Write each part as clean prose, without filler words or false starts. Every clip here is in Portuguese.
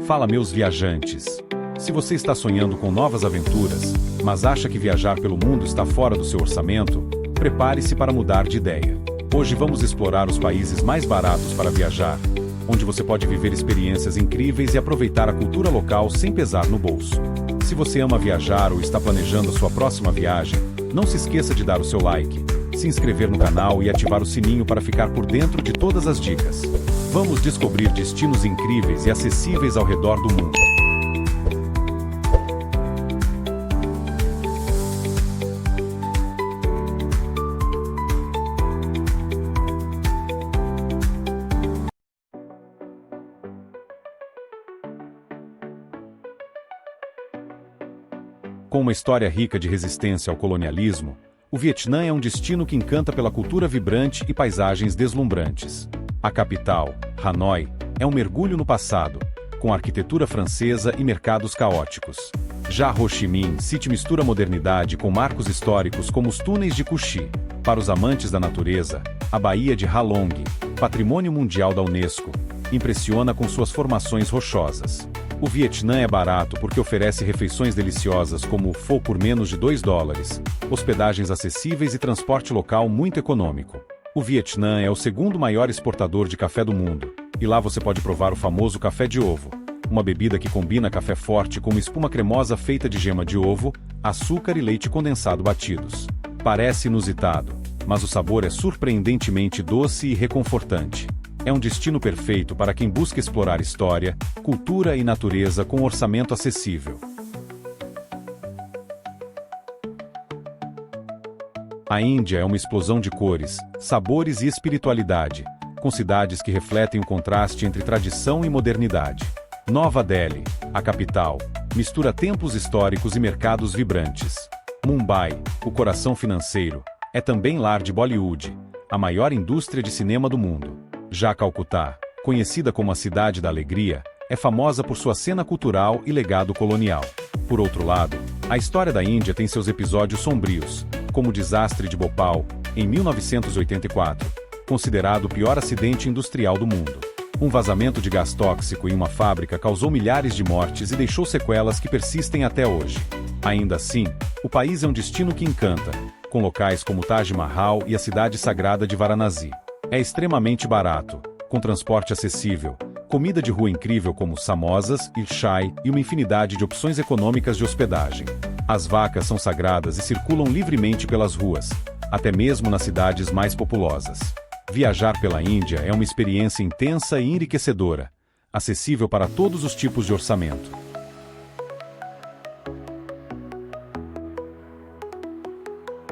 Fala, meus viajantes! Se você está sonhando com novas aventuras, mas acha que viajar pelo mundo está fora do seu orçamento, prepare-se para mudar de ideia. Hoje vamos explorar os países mais baratos para viajar, onde você pode viver experiências incríveis e aproveitar a cultura local sem pesar no bolso. Se você ama viajar ou está planejando a sua próxima viagem, não se esqueça de dar o seu like, se inscrever no canal e ativar o sininho para ficar por dentro de todas as dicas. Vamos descobrir destinos incríveis e acessíveis ao redor do mundo. Com uma história rica de resistência ao colonialismo, o Vietnã é um destino que encanta pela cultura vibrante e paisagens deslumbrantes. A capital, Hanoi, é um mergulho no passado, com arquitetura francesa e mercados caóticos. Já Ho Chi Minh City mistura modernidade com marcos históricos como os túneis de Cu Chi. Para os amantes da natureza, a Baía de Ha Long, Patrimônio Mundial da Unesco, impressiona com suas formações rochosas. O Vietnã é barato porque oferece refeições deliciosas como o pho por menos de $2, hospedagens acessíveis e transporte local muito econômico. O Vietnã é o segundo maior exportador de café do mundo, e lá você pode provar o famoso café de ovo, uma bebida que combina café forte com uma espuma cremosa feita de gema de ovo, açúcar e leite condensado batidos. Parece inusitado, mas o sabor é surpreendentemente doce e reconfortante. É um destino perfeito para quem busca explorar história, cultura e natureza com um orçamento acessível. A Índia é uma explosão de cores, sabores e espiritualidade, com cidades que refletem o contraste entre tradição e modernidade. Nova Delhi, a capital, mistura templos históricos e mercados vibrantes. Mumbai, o coração financeiro, é também lar de Bollywood, a maior indústria de cinema do mundo. Já Calcutá, conhecida como a Cidade da Alegria, é famosa por sua cena cultural e legado colonial. Por outro lado, a história da Índia tem seus episódios sombrios, como o desastre de Bhopal, em 1984, considerado o pior acidente industrial do mundo. Um vazamento de gás tóxico em uma fábrica causou milhares de mortes e deixou sequelas que persistem até hoje. Ainda assim, o país é um destino que encanta, com locais como Taj Mahal e a cidade sagrada de Varanasi. É extremamente barato, com transporte acessível, comida de rua incrível como samosas, chai e uma infinidade de opções econômicas de hospedagem. As vacas são sagradas e circulam livremente pelas ruas, até mesmo nas cidades mais populosas. Viajar pela Índia é uma experiência intensa e enriquecedora, acessível para todos os tipos de orçamento.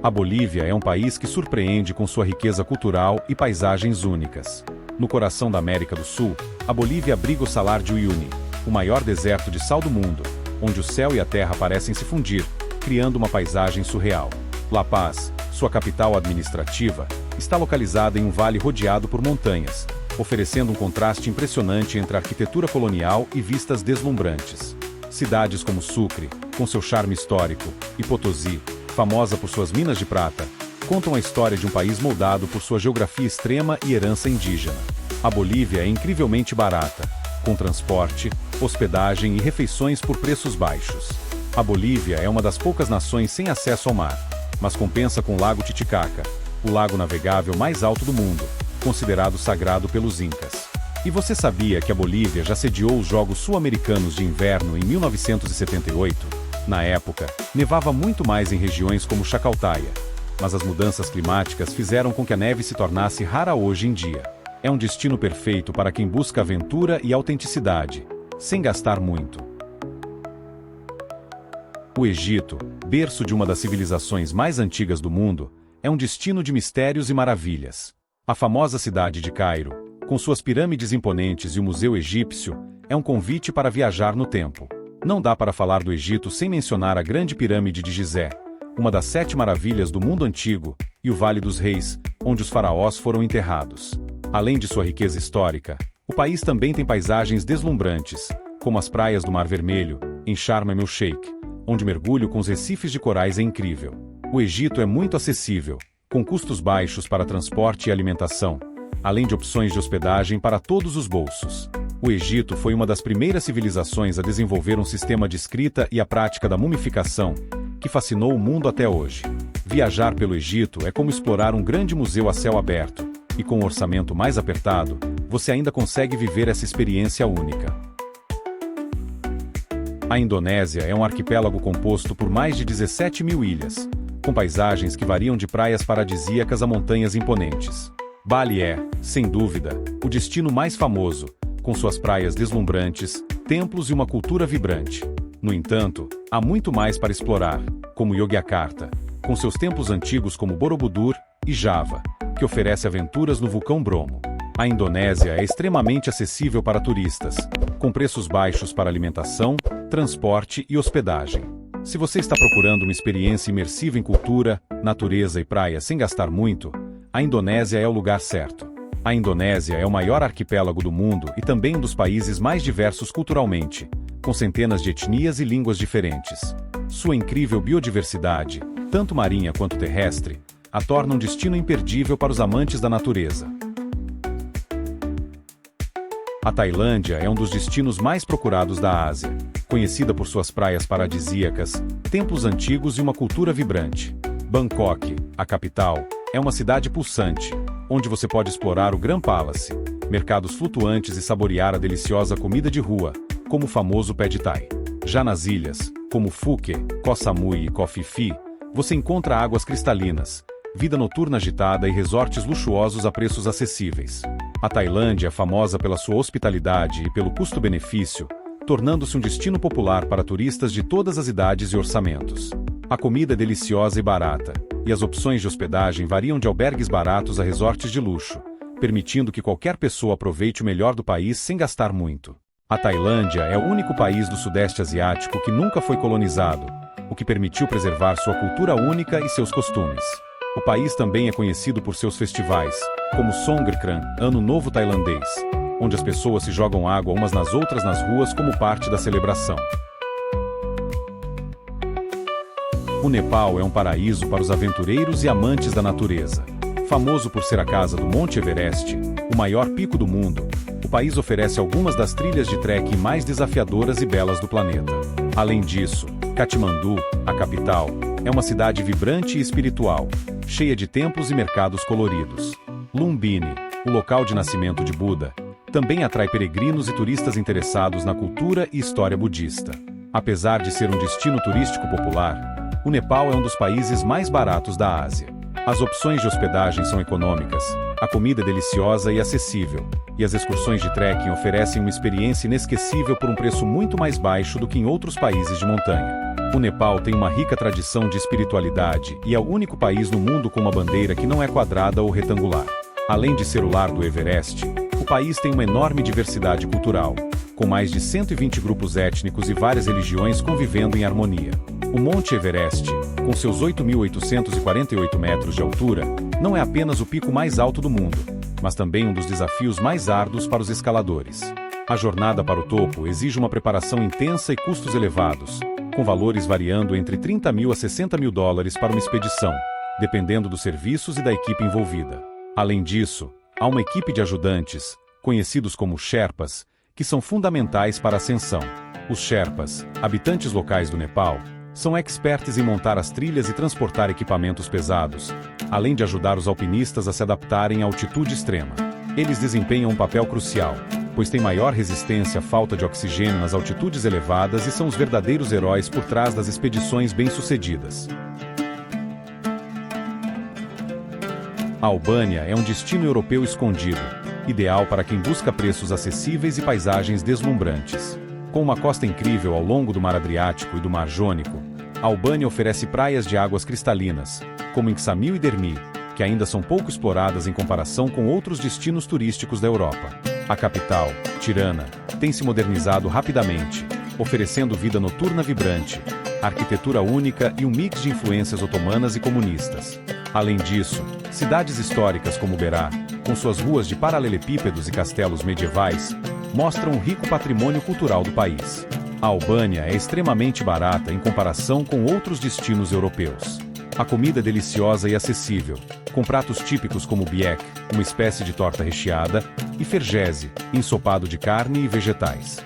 A Bolívia é um país que surpreende com sua riqueza cultural e paisagens únicas. No coração da América do Sul, a Bolívia abriga o Salar de Uyuni, o maior deserto de sal do mundo, onde o céu e a terra parecem se fundir, criando uma paisagem surreal. La Paz, sua capital administrativa, está localizada em um vale rodeado por montanhas, oferecendo um contraste impressionante entre a arquitetura colonial e vistas deslumbrantes. Cidades como Sucre, com seu charme histórico, e Potosí, famosa por suas minas de prata, contam a história de um país moldado por sua geografia extrema e herança indígena. A Bolívia é incrivelmente barata, com transporte, hospedagem e refeições por preços baixos. A Bolívia é uma das poucas nações sem acesso ao mar, mas compensa com o Lago Titicaca, o lago navegável mais alto do mundo, considerado sagrado pelos Incas. E você sabia que a Bolívia já sediou os Jogos Sul-Americanos de Inverno em 1978? Na época, nevava muito mais em regiões como Chacaltaya, mas as mudanças climáticas fizeram com que a neve se tornasse rara hoje em dia. É um destino perfeito para quem busca aventura e autenticidade, sem gastar muito. O Egito, berço de uma das civilizações mais antigas do mundo, é um destino de mistérios e maravilhas. A famosa cidade de Cairo, com suas pirâmides imponentes e o Museu Egípcio, é um convite para viajar no tempo. Não dá para falar do Egito sem mencionar a Grande Pirâmide de Gizé, uma das 7 maravilhas do mundo antigo, e o Vale dos Reis, onde os faraós foram enterrados. Além de sua riqueza histórica, o país também tem paisagens deslumbrantes, como as praias do Mar Vermelho, em Sharm el-Sheikh, onde mergulho com os recifes de corais é incrível. O Egito é muito acessível, com custos baixos para transporte e alimentação, além de opções de hospedagem para todos os bolsos. O Egito foi uma das primeiras civilizações a desenvolver um sistema de escrita e a prática da mumificação, que fascinou o mundo até hoje. Viajar pelo Egito é como explorar um grande museu a céu aberto, e com um orçamento mais apertado, você ainda consegue viver essa experiência única. A Indonésia é um arquipélago composto por mais de 17 mil ilhas, com paisagens que variam de praias paradisíacas a montanhas imponentes. Bali é, sem dúvida, o destino mais famoso, com suas praias deslumbrantes, templos e uma cultura vibrante. No entanto, há muito mais para explorar, como Yogyakarta, com seus templos antigos como Borobudur e Java, que oferece aventuras no vulcão Bromo. A Indonésia é extremamente acessível para turistas, com preços baixos para alimentação, transporte e hospedagem. Se você está procurando uma experiência imersiva em cultura, natureza e praia sem gastar muito, a Indonésia é o lugar certo. A Indonésia é o maior arquipélago do mundo e também um dos países mais diversos culturalmente, com centenas de etnias e línguas diferentes. Sua incrível biodiversidade, tanto marinha quanto terrestre, a torna um destino imperdível para os amantes da natureza. A Tailândia é um dos destinos mais procurados da Ásia, conhecida por suas praias paradisíacas, templos antigos e uma cultura vibrante. Bangkok, a capital, é uma cidade pulsante, onde você pode explorar o Grand Palace, mercados flutuantes e saborear a deliciosa comida de rua, como o famoso Pad Thai. Já nas ilhas, como Phuket, Koh Samui e Koh Phi Phi, você encontra águas cristalinas, vida noturna agitada e resorts luxuosos a preços acessíveis. A Tailândia é famosa pela sua hospitalidade e pelo custo-benefício, tornando-se um destino popular para turistas de todas as idades e orçamentos. A comida é deliciosa e barata, e as opções de hospedagem variam de albergues baratos a resorts de luxo, permitindo que qualquer pessoa aproveite o melhor do país sem gastar muito. A Tailândia é o único país do Sudeste Asiático que nunca foi colonizado, o que permitiu preservar sua cultura única e seus costumes. O país também é conhecido por seus festivais, como Songkran, Ano Novo Tailandês, onde as pessoas se jogam água umas nas outras nas ruas como parte da celebração. O Nepal é um paraíso para os aventureiros e amantes da natureza. Famoso por ser a casa do Monte Everest, o maior pico do mundo, o país oferece algumas das trilhas de trekking mais desafiadoras e belas do planeta. Além disso, Katmandu, a capital, é uma cidade vibrante e espiritual, cheia de templos e mercados coloridos. Lumbini, o local de nascimento de Buda, também atrai peregrinos e turistas interessados na cultura e história budista. Apesar de ser um destino turístico popular, o Nepal é um dos países mais baratos da Ásia. As opções de hospedagem são econômicas, a comida é deliciosa e acessível, e as excursões de trekking oferecem uma experiência inesquecível por um preço muito mais baixo do que em outros países de montanha. O Nepal tem uma rica tradição de espiritualidade e é o único país no mundo com uma bandeira que não é quadrada ou retangular. Além de ser o lar do Everest, o país tem uma enorme diversidade cultural, com mais de 120 grupos étnicos e várias religiões convivendo em harmonia. O Monte Everest, com seus 8.848 metros de altura, não é apenas o pico mais alto do mundo, mas também um dos desafios mais árduos para os escaladores. A jornada para o topo exige uma preparação intensa e custos elevados, com valores variando entre 30 mil a 60 mil dólares para uma expedição, dependendo dos serviços e da equipe envolvida. Além disso, há uma equipe de ajudantes, conhecidos como Sherpas, que são fundamentais para a ascensão. Os Sherpas, habitantes locais do Nepal, são experts em montar as trilhas e transportar equipamentos pesados, além de ajudar os alpinistas a se adaptarem à altitude extrema. Eles desempenham um papel crucial, pois têm maior resistência à falta de oxigênio nas altitudes elevadas e são os verdadeiros heróis por trás das expedições bem-sucedidas. A Albânia é um destino europeu escondido, ideal para quem busca preços acessíveis e paisagens deslumbrantes. Com uma costa incrível ao longo do Mar Adriático e do Mar Jônico, a Albânia oferece praias de águas cristalinas, como em Ksamil e Dermi, que ainda são pouco exploradas em comparação com outros destinos turísticos da Europa. A capital, Tirana, tem se modernizado rapidamente, oferecendo vida noturna vibrante, arquitetura única e um mix de influências otomanas e comunistas. Além disso, cidades históricas como Berat, com suas ruas de paralelepípedos e castelos medievais, mostram um rico patrimônio cultural do país. A Albânia é extremamente barata em comparação com outros destinos europeus. A comida é deliciosa e acessível, com pratos típicos como biek, uma espécie de torta recheada, e fergese, ensopado de carne e vegetais.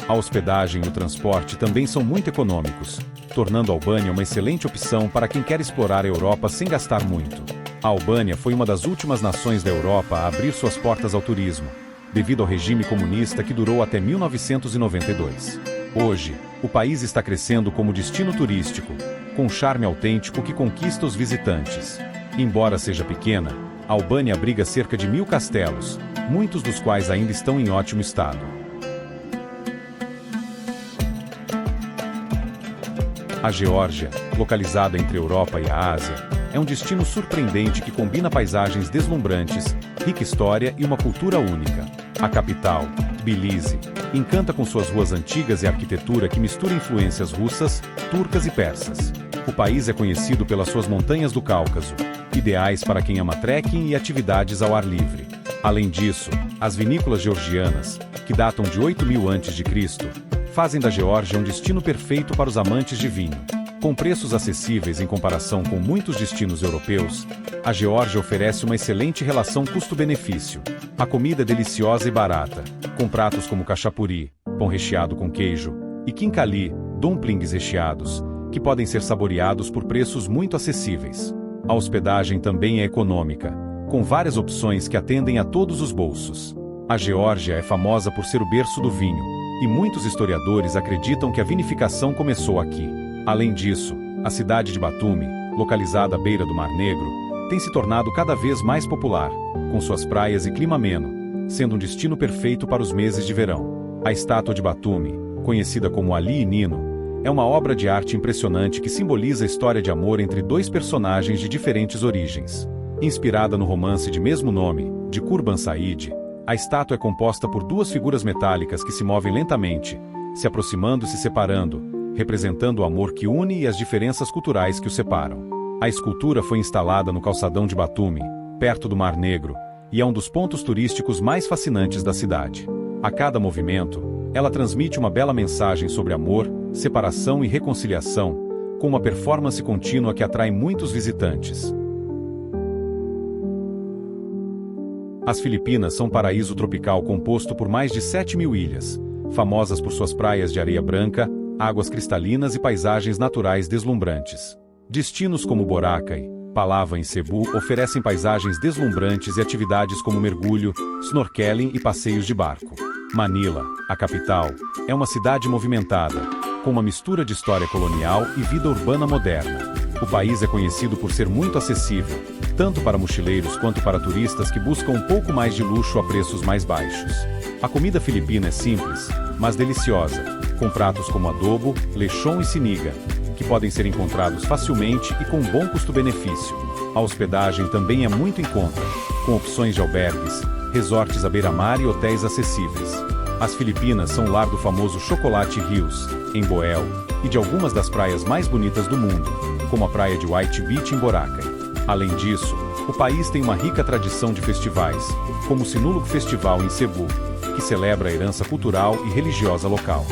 A hospedagem e o transporte também são muito econômicos, tornando a Albânia uma excelente opção para quem quer explorar a Europa sem gastar muito. A Albânia foi uma das últimas nações da Europa a abrir suas portas ao turismo, devido ao regime comunista que durou até 1992. Hoje, o país está crescendo como destino turístico, com um charme autêntico que conquista os visitantes. Embora seja pequena, a Albânia abriga cerca de 1000 castelos, muitos dos quais ainda estão em ótimo estado. A Geórgia, localizada entre a Europa e a Ásia, é um destino surpreendente que combina paisagens deslumbrantes, rica história e uma cultura única. A capital, Tbilisi, encanta com suas ruas antigas e arquitetura que mistura influências russas, turcas e persas. O país é conhecido pelas suas montanhas do Cáucaso, ideais para quem ama trekking e atividades ao ar livre. Além disso, as vinícolas georgianas, que datam de 8000 a.C., fazem da Geórgia um destino perfeito para os amantes de vinho. Com preços acessíveis em comparação com muitos destinos europeus, a Geórgia oferece uma excelente relação custo-benefício. A comida é deliciosa e barata, com pratos como cachapuri, pão recheado com queijo, e khinkali, dumplings recheados, que podem ser saboreados por preços muito acessíveis. A hospedagem também é econômica, com várias opções que atendem a todos os bolsos. A Geórgia é famosa por ser o berço do vinho, e muitos historiadores acreditam que a vinificação começou aqui. Além disso, a cidade de Batumi, localizada à beira do Mar Negro, tem se tornado cada vez mais popular, com suas praias e clima ameno, sendo um destino perfeito para os meses de verão. A estátua de Batumi, conhecida como Ali e Nino, é uma obra de arte impressionante que simboliza a história de amor entre dois personagens de diferentes origens. Inspirada no romance de mesmo nome, de Kurban Said, a estátua é composta por duas figuras metálicas que se movem lentamente, se aproximando e se separando, representando o amor que une e as diferenças culturais que o separam. A escultura foi instalada no calçadão de Batumi, perto do Mar Negro, e é um dos pontos turísticos mais fascinantes da cidade. A cada movimento, ela transmite uma bela mensagem sobre amor, separação e reconciliação, com uma performance contínua que atrai muitos visitantes. As Filipinas são um paraíso tropical composto por mais de 7.000 ilhas, famosas por suas praias de areia branca, águas cristalinas e paisagens naturais deslumbrantes. Destinos como Boracay, Palawan e Cebu oferecem paisagens deslumbrantes e atividades como mergulho, snorkeling e passeios de barco. Manila, a capital, é uma cidade movimentada, com uma mistura de história colonial e vida urbana moderna. O país é conhecido por ser muito acessível, tanto para mochileiros quanto para turistas que buscam um pouco mais de luxo a preços mais baixos. A comida filipina é simples, mas deliciosa, com pratos como adobo, lechon e siniga, que podem ser encontrados facilmente e com bom custo-benefício. A hospedagem também é muito em conta, com opções de albergues, resorts à beira-mar e hotéis acessíveis. As Filipinas são o lar do famoso Chocolate Hills, em Bohol, e de algumas das praias mais bonitas do mundo, como a praia de White Beach em Boracay. Além disso, o país tem uma rica tradição de festivais, como o Sinulog Festival em Cebu, que celebra a herança cultural e religiosa local.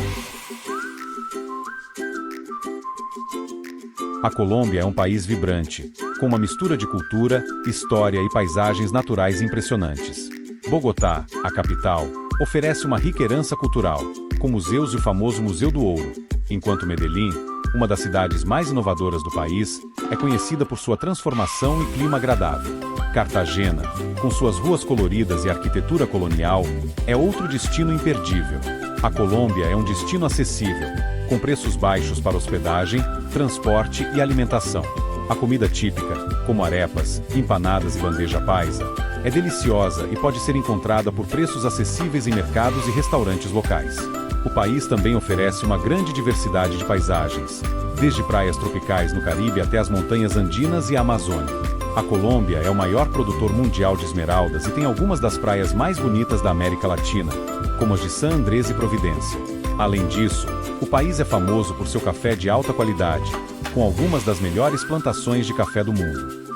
A Colômbia é um país vibrante, com uma mistura de cultura, história e paisagens naturais impressionantes. Bogotá, a capital, oferece uma rica herança cultural, com museus e o famoso Museu do Ouro, enquanto Medellín, uma das cidades mais inovadoras do país, é conhecida por sua transformação e clima agradável. Cartagena, com suas ruas coloridas e arquitetura colonial, é outro destino imperdível. A Colômbia é um destino acessível, com preços baixos para hospedagem, transporte e alimentação. A comida típica, como arepas, empanadas e bandeja paisa, é deliciosa e pode ser encontrada por preços acessíveis em mercados e restaurantes locais. O país também oferece uma grande diversidade de paisagens, desde praias tropicais no Caribe até as montanhas andinas e a Amazônia. A Colômbia é o maior produtor mundial de esmeraldas e tem algumas das praias mais bonitas da América Latina, como as de San Andrés e Providência. Além disso, o país é famoso por seu café de alta qualidade, com algumas das melhores plantações de café do mundo.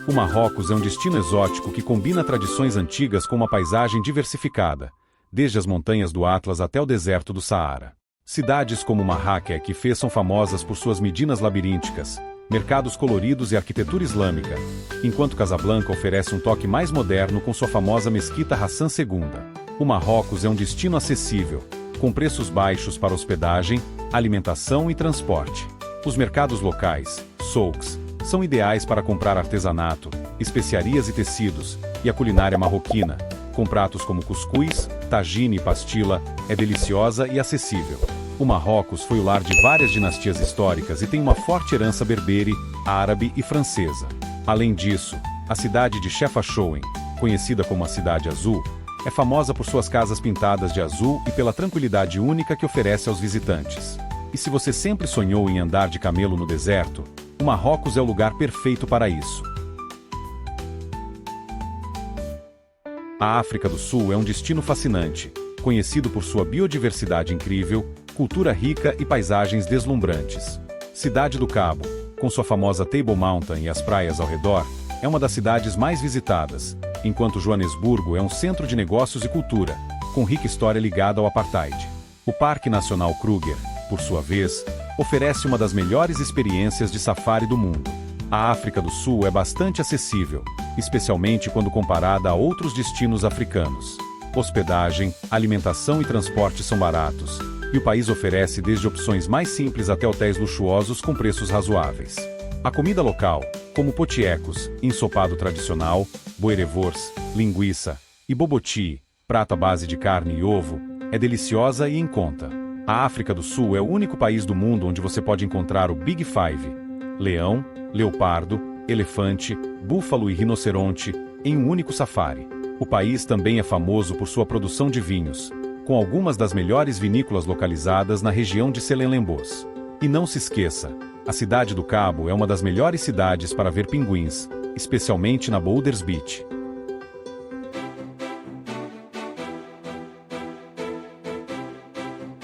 O Marrocos é um destino exótico que combina tradições antigas com uma paisagem diversificada, desde as montanhas do Atlas até o deserto do Saara. Cidades como Marrakech e Fez são famosas por suas medinas labirínticas, mercados coloridos e arquitetura islâmica, enquanto Casablanca oferece um toque mais moderno com sua famosa Mesquita Hassan II. O Marrocos é um destino acessível, com preços baixos para hospedagem, alimentação e transporte. Os mercados locais, souks, são ideais para comprar artesanato, especiarias e tecidos, e a culinária marroquina, com pratos como cuscuz, tagine e pastila, é deliciosa e acessível. O Marrocos foi o lar de várias dinastias históricas e tem uma forte herança berbere, árabe e francesa. Além disso, a cidade de Chefchaouen, conhecida como a Cidade Azul, é famosa por suas casas pintadas de azul e pela tranquilidade única que oferece aos visitantes. E se você sempre sonhou em andar de camelo no deserto, o Marrocos é o lugar perfeito para isso. A África do Sul é um destino fascinante, conhecido por sua biodiversidade incrível, cultura rica e paisagens deslumbrantes. Cidade do Cabo, com sua famosa Table Mountain e as praias ao redor, é uma das cidades mais visitadas, enquanto Joanesburgo é um centro de negócios e cultura, com rica história ligada ao apartheid. O Parque Nacional Kruger, por sua vez, oferece uma das melhores experiências de safari do mundo. A África do Sul é bastante acessível, especialmente quando comparada a outros destinos africanos. Hospedagem, alimentação e transporte são baratos, e o país oferece desde opções mais simples até hotéis luxuosos com preços razoáveis. A comida local, como potiecos, ensopado tradicional, boerewors, linguiça e boboti, prato à base de carne e ovo, é deliciosa e em conta. A África do Sul é o único país do mundo onde você pode encontrar o Big Five: leão, leopardo, elefante, búfalo e rinoceronte, em um único safari. O país também é famoso por sua produção de vinhos, com algumas das melhores vinícolas localizadas na região de Selen-Lembos. E não se esqueça, a Cidade do Cabo é uma das melhores cidades para ver pinguins, especialmente na Boulders Beach.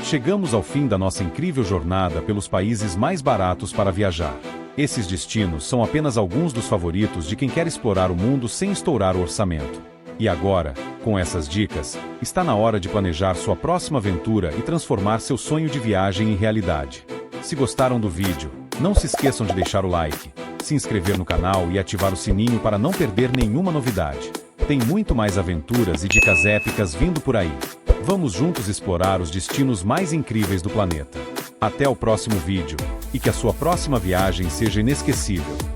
Chegamos ao fim da nossa incrível jornada pelos países mais baratos para viajar. Esses destinos são apenas alguns dos favoritos de quem quer explorar o mundo sem estourar o orçamento. E agora, com essas dicas, está na hora de planejar sua próxima aventura e transformar seu sonho de viagem em realidade. Se gostaram do vídeo, não se esqueçam de deixar o like, se inscrever no canal e ativar o sininho para não perder nenhuma novidade. Tem muito mais aventuras e dicas épicas vindo por aí. Vamos juntos explorar os destinos mais incríveis do planeta. Até o próximo vídeo, e que a sua próxima viagem seja inesquecível.